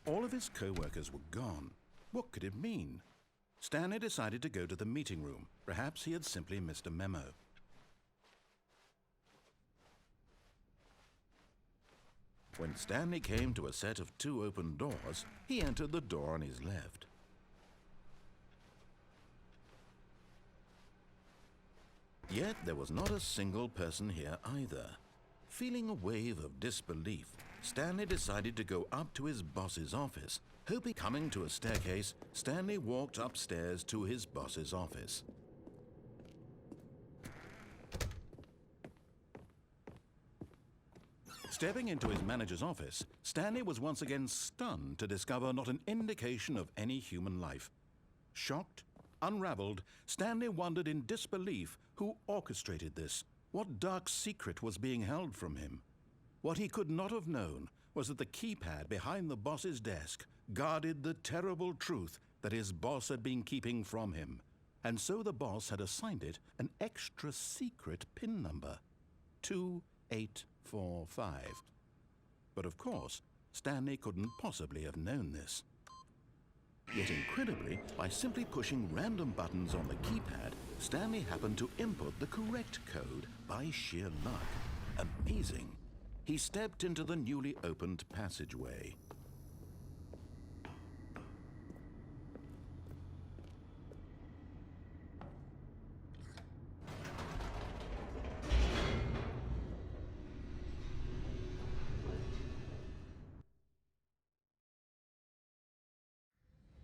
All of his co-workers were gone. What could it mean? Stanley decided to go to the meeting room. Perhaps he had simply missed a memo. When Stanley came to a set of 2 open doors, he entered the door on his left. Yet there was not a single person here either. Feeling a wave of disbelief, Stanley decided to go up to his boss's office. Hoping coming to a staircase, Stanley walked upstairs to his boss's office. Stepping into his manager's office, Stanley was once again stunned to discover not an indication of any human life. Shocked, unraveled, Stanley wondered in disbelief who orchestrated this. What dark secret was being held from him? What he could not have known was that the keypad behind the boss's desk guarded the terrible truth that his boss had been keeping from him. And so the boss had assigned it an extra secret PIN number, 2845. But of course, Stanley couldn't possibly have known this. Yet incredibly, by simply pushing random buttons on the keypad, Stanley happened to input the correct code by sheer luck. Amazing. He stepped into the newly opened passageway.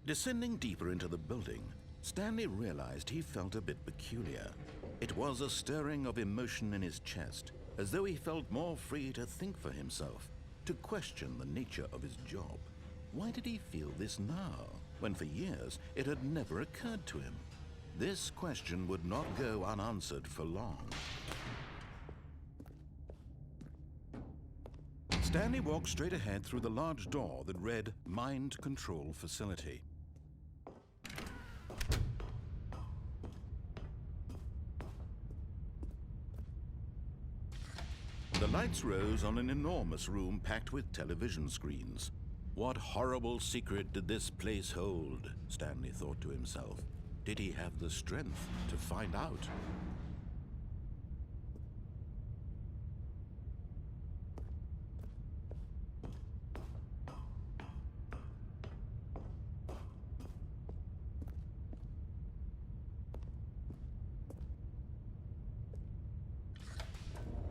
Descending deeper into the building, Stanley realized he felt a bit peculiar. It was a stirring of emotion in his chest, as though he felt more free to think for himself, to question the nature of his job. Why did he feel this now, when for years it had never occurred to him? This question would not go unanswered for long. Stanley walked straight ahead through the large door that read Mind Control Facility. The lights rose on an enormous room packed with television screens. What horrible secret did this place hold? Stanley thought to himself. Did he have the strength to find out?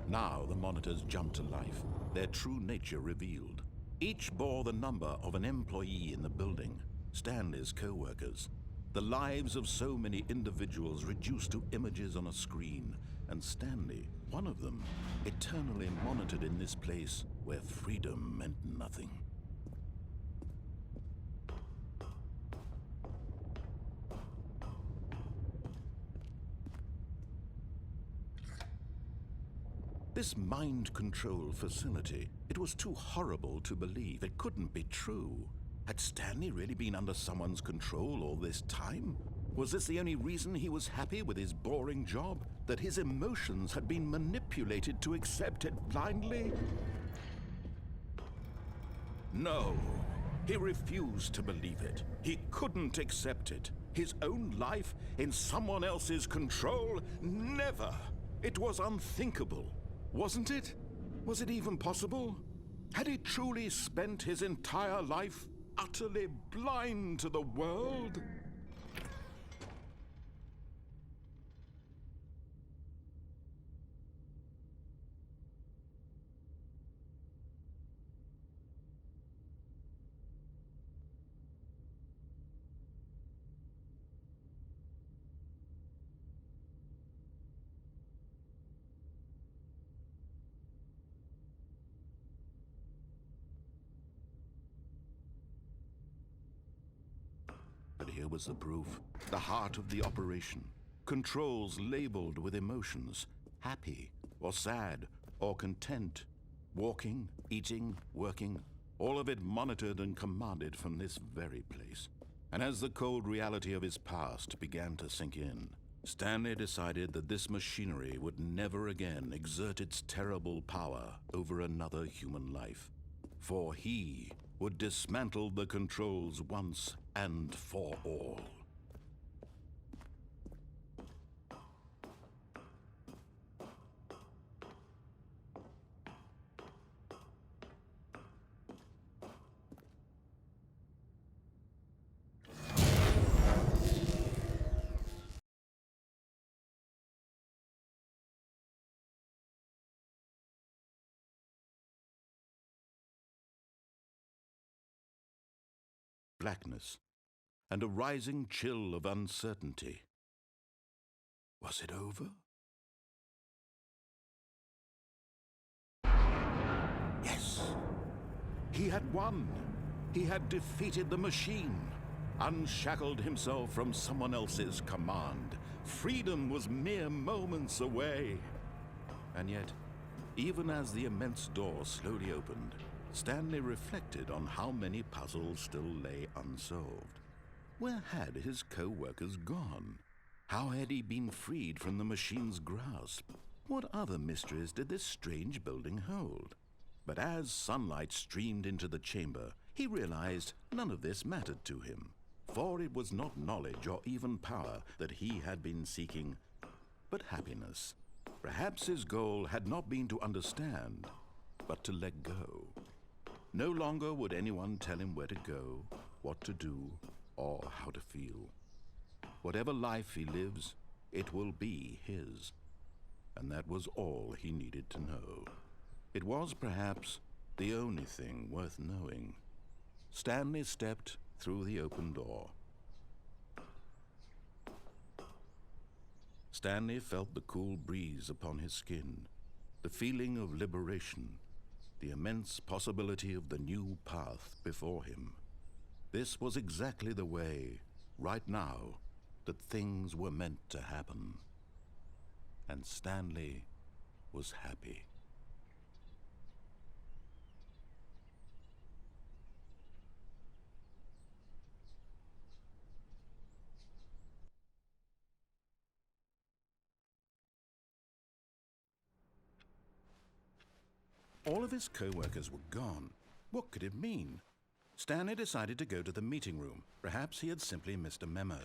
Now the monitors jumped to life, their true nature revealed. Each bore the number of an employee in the building, Stanley's co-workers. The lives of so many individuals reduced to images on a screen, and Stanley, one of them, eternally monitored in this place where freedom meant nothing. This mind control facility, it was too horrible to believe. It couldn't be true. Had Stanley really been under someone's control all this time? Was this the only reason he was happy with his boring job? That his emotions had been manipulated to accept it blindly? No, he refused to believe it. He couldn't accept it. His own life in someone else's control? Never! It was unthinkable. Wasn't it? Was it even possible? Had he truly spent his entire life utterly blind to the world? But here was the proof, the heart of the operation. Controls labeled with emotions, happy or sad or content. Walking, eating, working, all of it monitored and commanded from this very place. And as the cold reality of his past began to sink in, Stanley decided that this machinery would never again exert its terrible power over another human life. For he would dismantle the controls once and for all. Blackness, and a rising chill of uncertainty. Was it over? Yes! He had won! He had defeated the machine, unshackled himself from someone else's command. Freedom was mere moments away. And yet, even as the immense door slowly opened, Stanley reflected on how many puzzles still lay unsolved. Where had his co-workers gone? How had he been freed from the machine's grasp? What other mysteries did this strange building hold? But as sunlight streamed into the chamber, he realized none of this mattered to him, for it was not knowledge or even power that he had been seeking, but happiness. Perhaps his goal had not been to understand, but to let go. No longer would anyone tell him where to go, what to do, or how to feel. Whatever life he lives, it will be his. And that was all he needed to know. It was perhaps the only thing worth knowing. Stanley stepped through the open door. Stanley felt the cool breeze upon his skin, the feeling of liberation, the immense possibility of the new path before him. This was exactly the way, right now, that things were meant to happen. And Stanley was happy. All of his co-workers were gone. What could it mean? Stanley decided to go to the meeting room. Perhaps he had simply missed a memo.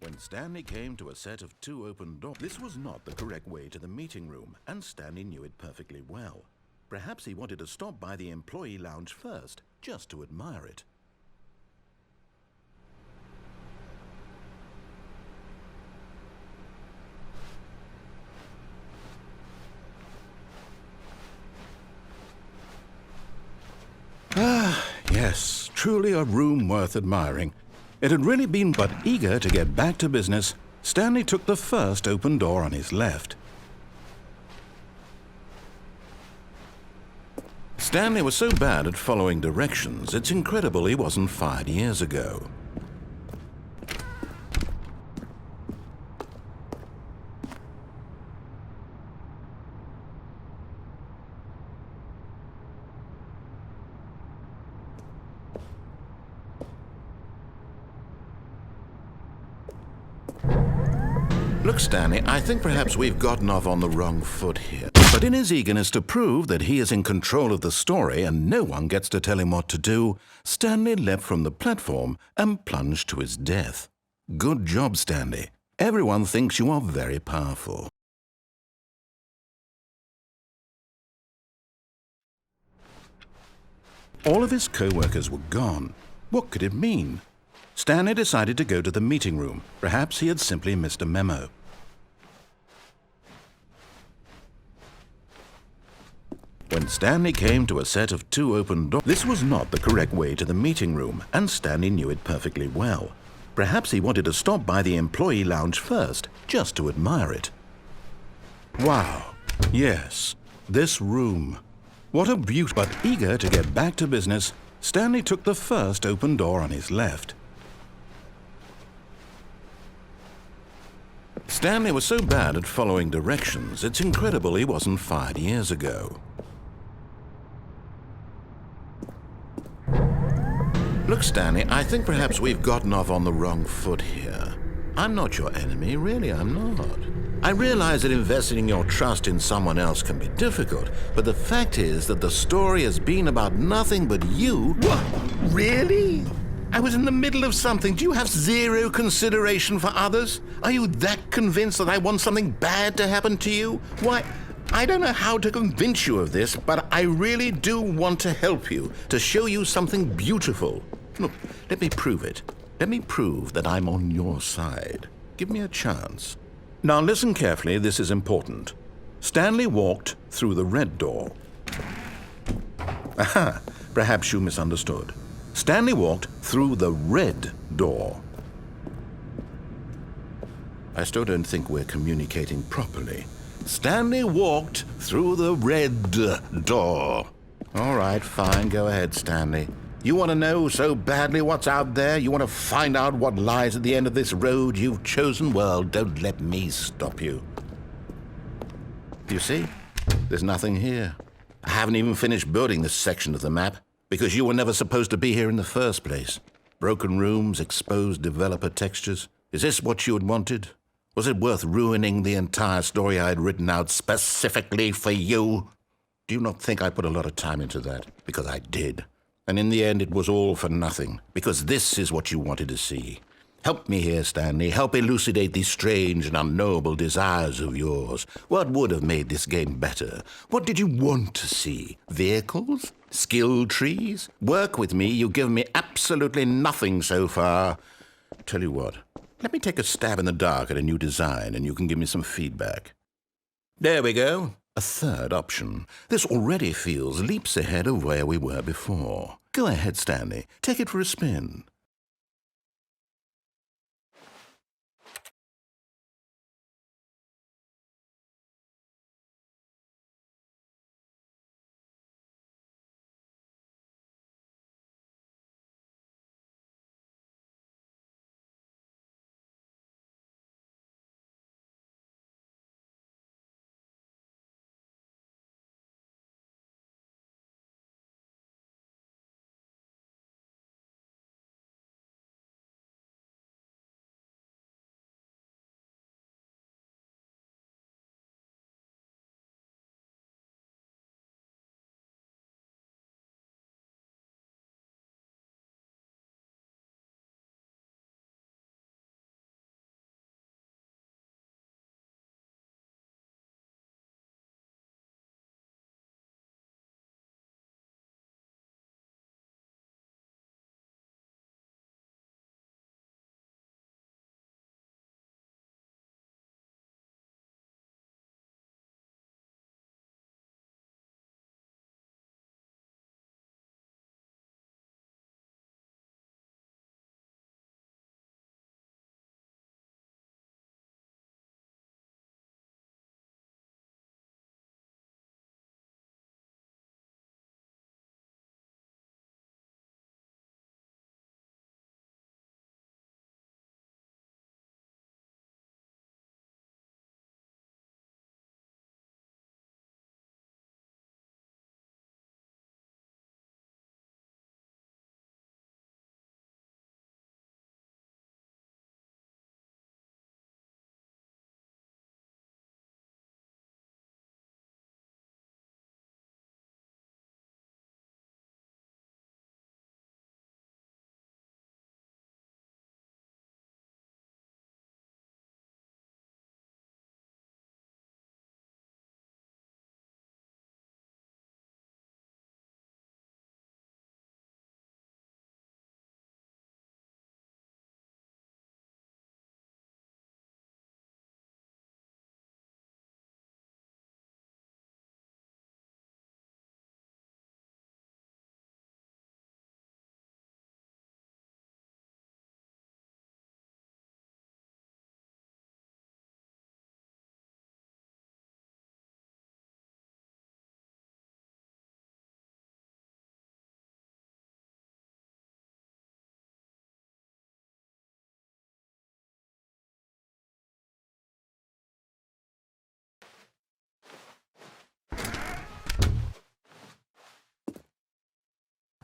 When Stanley came to a set of 2 open doors, this was not the correct way to the meeting room, and Stanley knew it perfectly well. Perhaps he wanted to stop by the employee lounge first, just to admire it. Yes, truly a room worth admiring. It had really been, but eager to get back to business, Stanley took the first open door on his left. Stanley was so bad at following directions, it's incredible he wasn't fired years ago. Look, Stanley, I think perhaps we've gotten off on the wrong foot here. But in his eagerness to prove that he is in control of the story and no one gets to tell him what to do, Stanley leapt from the platform and plunged to his death. Good job, Stanley. Everyone thinks you are very powerful. All of his co-workers were gone. What could it mean? Stanley decided to go to the meeting room. Perhaps he had simply missed a memo. When Stanley came to a set of 2 open doors, this was not the correct way to the meeting room, and Stanley knew it perfectly well. Perhaps he wanted to stop by the employee lounge first, just to admire it. Wow, yes, this room. What a beauty! But eager to get back to business, Stanley took the first open door on his left. Stanley was so bad at following directions, it's incredible he wasn't fired years ago. Look, Stanley, I think perhaps we've gotten off on the wrong foot here. I'm not your enemy, really, I'm not. I realize that investing your trust in someone else can be difficult, but the fact is that the story has been about nothing but you. What? Really? I was in the middle of something. Do you have zero consideration for others? Are you that convinced that I want something bad to happen to you? Why, I don't know how to convince you of this, but I really do want to help you, to show you something beautiful. Look, let me prove it. Let me prove that I'm on your side. Give me a chance. Now listen carefully, this is important. Stanley walked through the red door. Aha, perhaps you misunderstood. Stanley walked through the red door. I still don't think we're communicating properly. Stanley walked through the red door. All right, fine, go ahead, Stanley. You want to know so badly what's out there? You want to find out what lies at the end of this road you've chosen? Well, don't let me stop you. You see? There's nothing here. I haven't even finished building this section of the map, because you were never supposed to be here in the first place. Broken rooms, exposed developer textures. Is this what you had wanted? Was it worth ruining the entire story I had written out specifically for you? Do you not think I put a lot of time into that? Because I did. And in the end, it was all for nothing, because this is what you wanted to see. Help me here, Stanley. Help elucidate these strange and unknowable desires of yours. What would have made this game better? What did you want to see? Vehicles? Skill trees? Work with me. You've given me absolutely nothing so far. Tell you what, let me take a stab in the dark at a new design, and you can give me some feedback. There we go. A third option. This already feels leaps ahead of where we were before. Go ahead, Stanley. Take it for a spin.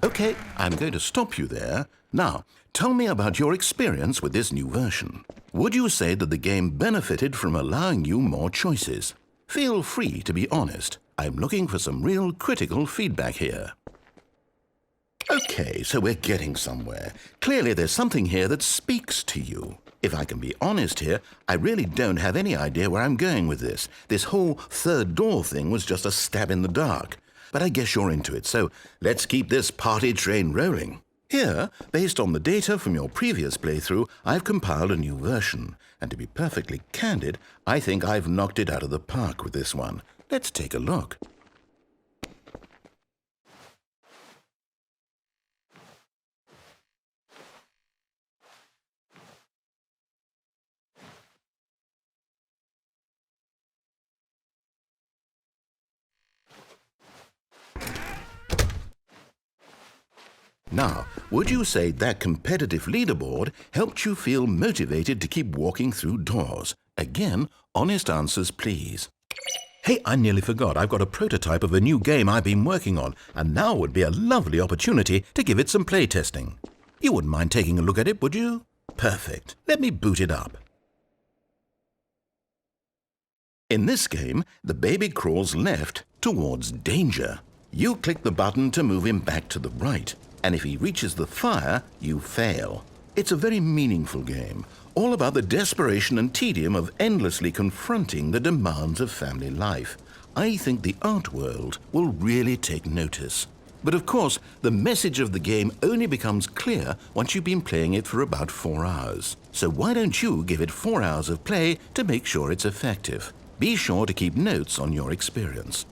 Okay, I'm going to stop you there. Now, tell me about your experience with this new version. Would you say that the game benefited from allowing you more choices? Feel free to be honest. I'm looking for some real critical feedback here. Okay, so we're getting somewhere. Clearly there's something here that speaks to you. If I can be honest here, I really don't have any idea where I'm going with this. This whole third door thing was just a stab in the dark. But I guess you're into it, so let's keep this party train rolling. Here, based on the data from your previous playthrough, I've compiled a new version. And to be perfectly candid, I think I've knocked it out of the park with this one. Let's take a look. Now, would you say that competitive leaderboard helped you feel motivated to keep walking through doors? Again, honest answers, please. Hey, I nearly forgot. I've got a prototype of a new game I've been working on, and now would be a lovely opportunity to give it some playtesting. You wouldn't mind taking a look at it, would you? Perfect. Let me boot it up. In this game, the baby crawls left towards danger. You click the button to move him back to the right, and if he reaches the fire, you fail. It's a very meaningful game, all about the desperation and tedium of endlessly confronting the demands of family life. I think the art world will really take notice. But of course, the message of the game only becomes clear once you've been playing it for about 4 hours. So why don't you give it 4 hours of play to make sure it's effective? Be sure to keep notes on your experience.